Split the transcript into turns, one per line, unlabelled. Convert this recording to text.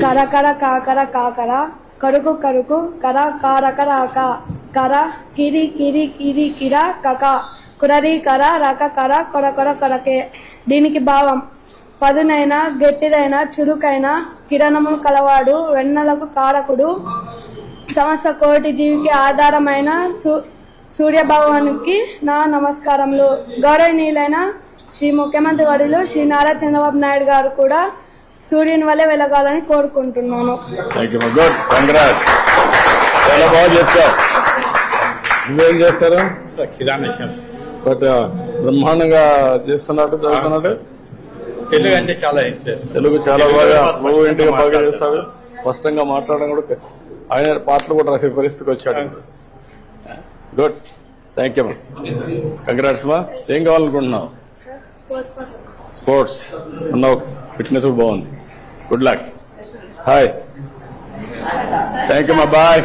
కర కర కాకర కాకర కరుకు కరుకు కర కారకర కర కిరి కిరి కిరి కిర కక కురరి కర రక కర కొర కొర కొరకే. దీనికి భావం పదునైన గట్టిదైన చురుకైన కిరణములు కలవాడు, వెన్నెలకు కారకుడు, సమస్త కోటి జీవికి ఆధారమైన సూర్యభగవానికి నా నమస్కారములు. గౌరవనీయులైన శ్రీ ముఖ్యమంత్రి వర్యులు శ్రీ నారా చంద్రబాబు నాయుడు గారు కూడా సూర్యుని వల్లే వెలగాలని కోరుకుంటున్నాను.
చాలా బాగా చెప్తారు. నువ్వేం చేస్తారు?
కిరాణా షాప్.
బట్ బ్రహ్మాండంగా చేస్తున్నట్టు చదువుతున్నట్టు.
తెలుగు అంటే చాలా ఇంట్రెస్ట్.
తెలుగు చాలా బాగా ఫ్లూయెంట్గా బాగా చేస్తాడు. స్పష్టంగా మాట్లాడడం కూడా, ఆయన పాటలు కూడా రాసే పరిస్థితికి వచ్చాడు. Good, thank you. కంగ్రాట్స్ మా. ఏం కావాలనుకుంటున్నావు? స్పోర్ట్స్ ఉన్నావు, ఫిట్నెస్ బాగుంది. Good luck. Hi, thank you మా. బాయ్.